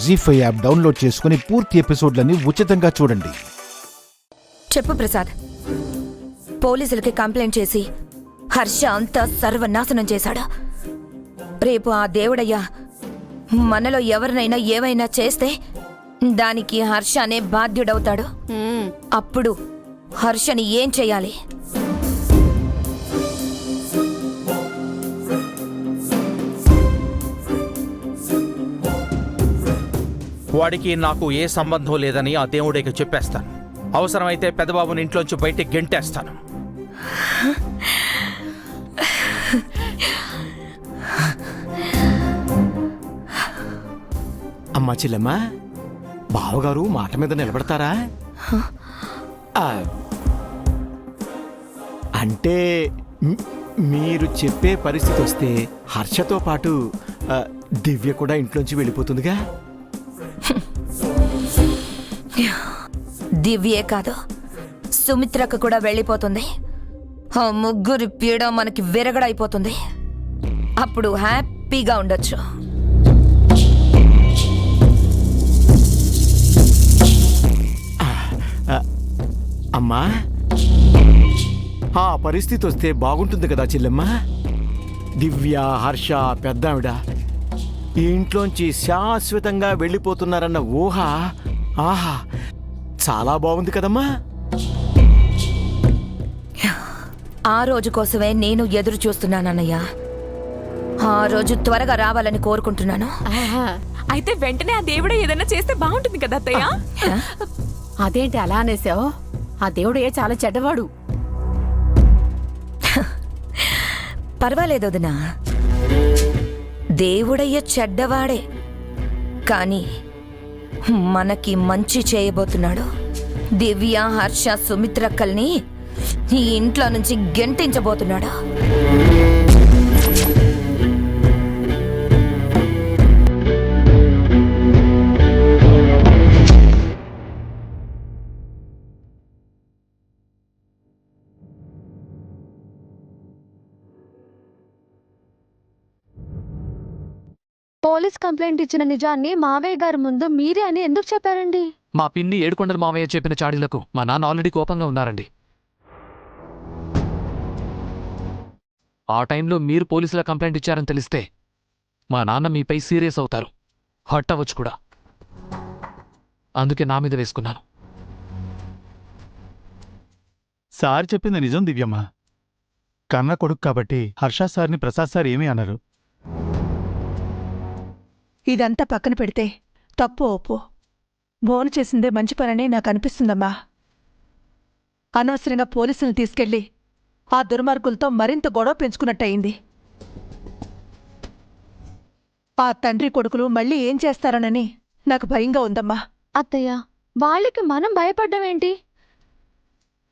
జీ5 app download చేసుకుని పూర్తి ఎపిసోడ్లని ఉచితంగా చూడండి. చెప్పు ప్రసాద్, పోలీసులకి కంప్లైంట్ చేసి హర్ష అంతా సర్వనాశనం చేశాడు. రేపు ఆ దేవుడయ్యా మనలో ఎవరినైనా ఏవైనా చేస్తే దానికి హర్ష అనే బాధ్యుడవుతాడు. అప్పుడు హర్షని ఏం చెయ్యాలి? వాడికి నాకు ఏ సంబంధం లేదని ఆ దేవుడికి చెప్పేస్తాను. అవసరమైతే పెద్దబాబుని ఇంట్లోంచి బయటికి గెంటేస్తాను. అమ్మా చెల్లెమ్మా, బావగారు మాట మీద నిలబడతారా? అంటే మీరు చెప్పే పరిస్థితి వస్తే హర్షతో పాటు దివ్య కూడా ఇంట్లోంచి వెళ్ళిపోతుందిగా. దివ్యే కాదు, సుమిత్రకు కూడా వెళ్ళిపోతుంది. ఆ ముగ్గురి పీడ మనకి విరగడైపోతుంది. అప్పుడు హ్యాపీగా ఉండొచ్చు. అమ్మా, ఆ పరిస్థితి వస్తే బాగుంటుంది కదా చెల్లెమ్మ. దివ్య, హర్ష, పెద్దావిడ ఈ ఇంట్లోంచి శాశ్వతంగా వెళ్ళిపోతున్నారన్న ఊహ ఆహా చాలా బాగుంది కదమ్మా. ఆ రోజు కోసమే నేను ఎదురు చూస్తున్నానన్నయ్య. ఆ రోజు త్వరగా రావాలని కోరుకుంటున్నాను. అయితే వెంటనే ఆ దేవుడే ఏదైనా చేస్తే బాగుంటుంది కదా అత్తయ్య. అదేంటి అలా అనేసావు? ఆ దేవుడే చాలా చెడ్డవాడు. పర్వాలేదు వదినా, దేవుడయ్య చెడ్డవాడే, కానీ మనకి మంచి చేయబోతున్నాడు. దివ్య, హర్ష, సుమిత్రక్కల్ని ఈ ఇంట్లో నుంచి గెంటించబోతున్నాడు. పోలీస్ కంప్లైంట్ ఇచ్చిన నిజాన్ని మావయ్య గారి ముందు మీరే అని ఎందుకు చెప్పారండి? మా పిన్ని ఏడుకొండల మావయ్య చెప్పిన చాడీలకు మా నాన్న ఆల్రెడీ కోపంగా ఉన్నారండి. ఆ టైంలో మీరు పోలీసుల కంప్లైంట్ ఇచ్చారని తెలిస్తే మా నాన్న మీపై సీరియస్ అవుతారు, హర్ట్ అవ్వచ్చు కూడా. అందుకే నా మీద వేసుకున్నాను. సార్ చెప్పింది నిజం దివ్యమ్మ. కన్న కొడుకు కాబట్టి హర్ష సార్ని ప్రసాద్ సార్ ఏమీ అన్నారు. ఇదంతా పక్కన పెడితే తప్పు ఒప్పు భోను చేసిందే మంచి పనని నాకు అనిపిస్తుందమ్మా. అనవసరంగా పోలీసులను తీసుకెళ్లి ఆ దుర్మార్గులతో మరింత గొడవ పెంచుకున్నట్టయింది. ఆ తండ్రి కొడుకులు మళ్ళీ ఏం చేస్తారనని నాకు భయంగా ఉందమ్మా. అత్తయ్య, వాళ్ళకి మనం భయపడ్డం ఏంటి?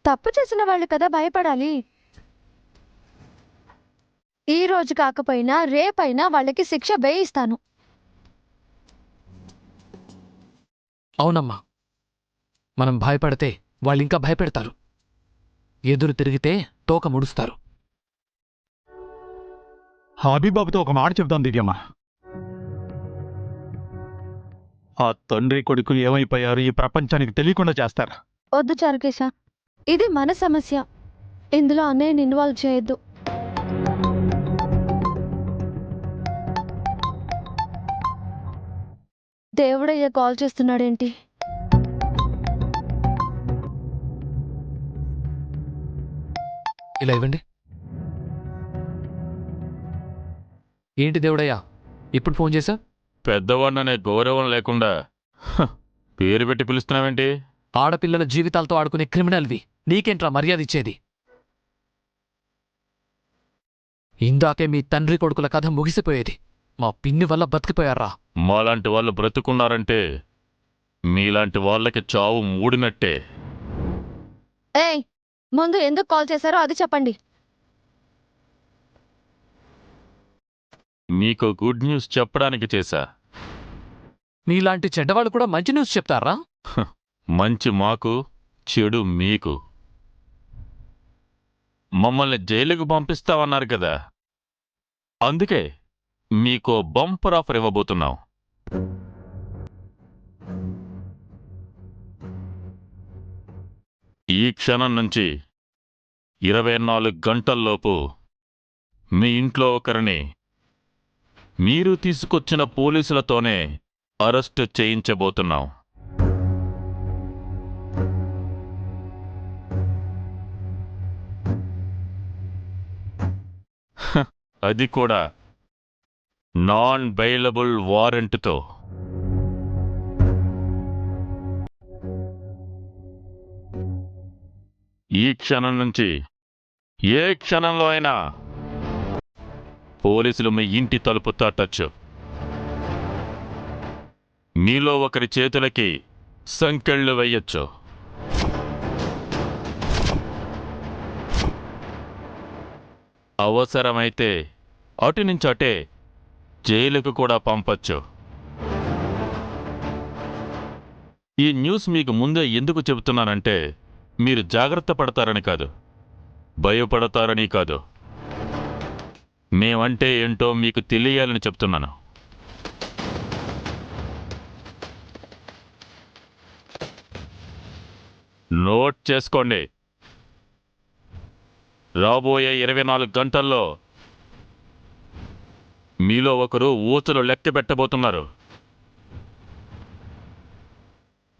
తప్పు చేసిన వాళ్ళు కదా భయపడాలి. ఈ రోజు కాకపోయినా రేపైనా వాళ్ళకి శిక్ష వేయిస్తాను. అవునమ్మా, మనం భయపడితే వాళ్ళింకా భయపెడతారు. ఎదురు తిరిగితే తోక ముడుస్తారు. హాబీబాబుతో ఒక మాట చెప్దాం దివ్యమ్మ. ఆ తండ్రి కొడుకులు ఏమైపోయారు ఈ ప్రపంచానికి తెలియకుండా చేస్తారు. వద్దు చారుకేశ, ఇది మన సమస్య. ఇందులో అన్నయ్యని ఇన్వాల్వ్ చేయొద్దు. దేవుడయ్య కాల్ చేస్తున్నాడేంటి? ఇలా ఇవ్వండి. ఏంటి దేవుడయ్యా ఇప్పుడు ఫోన్ చేశా? పెద్దవాడిననే గౌరవం లేకుండా పేరు పెట్టి పిలుస్తున్నావేంటి? ఆడపిల్లల జీవితాలతో ఆడుకునే క్రిమినల్వి నీకేంట్రా మర్యాద ఇచ్చేది? ఇందాకే మీ తండ్రి కొడుకుల కథ ముగిసిపోయేది. మా పిన్ని వల్ల బతికిపోయారా? మాలాంటి వాళ్ళు బ్రతుకున్నారంటే మీలాంటి వాళ్ళకి చావు మూడినట్టే. ఏయ్, ముందు ఎందుకు కాల్ చేశారో అది చెప్పండి. మీకు గుడ్ న్యూస్ చెప్పడానికి చేశా. మీలాంటి చెడ్డవాళ్ళు కూడా మంచి న్యూస్ చెప్తారా? మంచి మాకు, చెడు మీకు. మమ్మల్ని జైలుకు పంపిస్తావన్నారు కదా, అందుకే మీకో బంపర్ ఆఫర్ ఇవ్వబోతున్నాం. క్షణం నుంచి 24 గంటల్లోపు మీ ఇంట్లో ఒకరిని మీరు తీసుకొచ్చిన పోలీసులతోనే అరెస్టు చేయించబోతున్నాం. అది కూడా నాన్ బెయిలబుల్ వారెంట్తో. ఈ క్షణం నుంచి ఏ క్షణంలో అయినా పోలీసులు మీ ఇంటి తలుపు తట్టచ్చు. మీలో ఒకరి చేతులకి సంకెళ్ళు వేయొచ్చు. అవసరమైతే అటు నుంచి అటే జైలుకు కూడా పంపొచ్చు. ఈ న్యూస్ మీకు ముందే ఎందుకు చెబుతున్నానంటే మీరు జాగ్రత్త పడతారని కాదు, భయపడతారని కాదు. మేమంటే ఏంటో మీకు తెలియాలని చెప్తున్నాను. నోట్ చేసుకోండి. రాబోయే 24 గంటల్లో మీలో ఒకరు ఊచలు లెక్క పెట్టబోతున్నారు.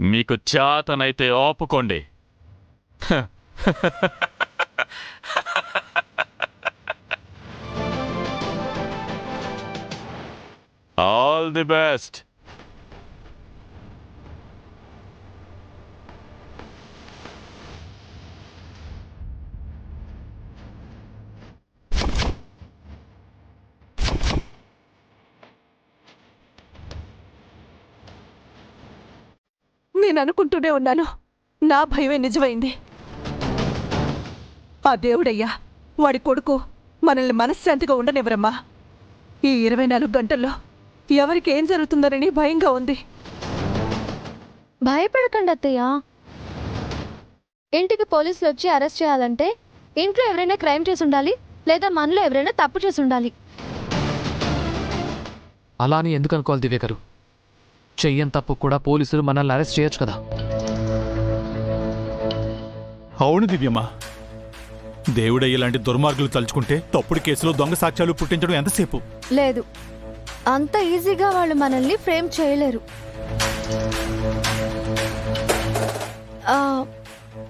మీకు చేతనైతే ఆపుకోండి. All the best. నేను అనుకుంటూనే ఉన్నాను, నా భయమే నిజమైంది. ఆ దేవుడయ్యా, వాడి కొడుకు మనల్ని మనశ్శాంతిగా ఉండనివ్వరమ్మా. ఈ 24 గంటల్లో ఎవరికి ఏం జరుగుతుందనని భయంగా ఉంది. భయపడకండి అత్తయ్య. ఇంటికి పోలీసులు వచ్చి అరెస్ట్ చేయాలంటే ఇంట్లో ఎవరైనా క్రైమ్ చేసి ఉండాలి, లేదా మనలో ఎవరైనా తప్పు చేసి ఉండాలి. అలా అని ఎందుకు అనుకోవాలి దివ్య గారు? చెయ్యని తప్పు కూడా పోలీసులు మనల్ని అరెస్ట్ చేయొచ్చు కదా. అవును దివ్యమ్మ, దేవుడయ్య లాంటి దుర్మార్గులు తలుచుకుంటే తప్పుడు కేసులో దొంగ సాక్ష్యాలు పుట్టించడం ఎంతసేపు? లేదు, అంత ఈజీగా వాళ్ళు మనల్ని ఫ్రేమ్ చేయలేరు.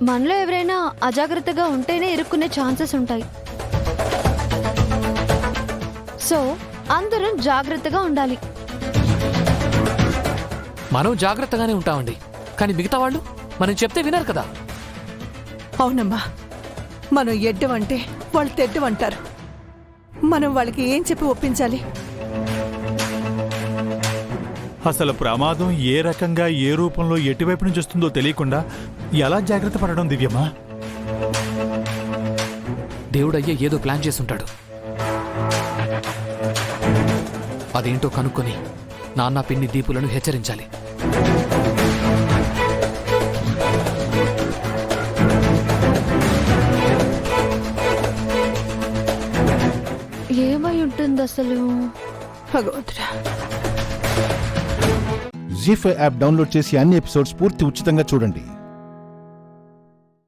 మనలో ఎవరైనా అజాగ్రత్తగా ఉంటేనే ఇరుక్కునే ఛాన్సెస్ ఉంటాయి. సో అందరం జాగ్రత్తగా ఉండాలి. మనం జాగ్రత్తగానే ఉంటామండి, కానీ మిగతా వాళ్ళు మనం చెప్తే వినరు కదా. అవునమ్మా, మనం ఎడ్డమంటే వాళ్ళు తెడ్డమంటారు. మనం వాళ్ళకి ఏం చెప్పి ఒప్పించాలి? అసలు ప్రమాదం ఏ రకంగా ఏ రూపంలో ఎటువైపు నుంచి వస్తుందో తెలియకుండా ఎలా జాగ్రత్త పడడం దివ్యమ్మా? దేవుడయ్యే ఏదో ప్లాన్ చేసుంటాడు. అదేంటో కనుక్కొని నాన్న పిన్ని దీపులను హెచ్చరించాలి. ఏమై ఉంటుంది అసలు? భగవంతుడా. జీ5 యాప్ డౌన్లోడ్ చేసి అన్ని ఎపిసోడ్స్ పూర్తి ఉచితంగా చూడండి.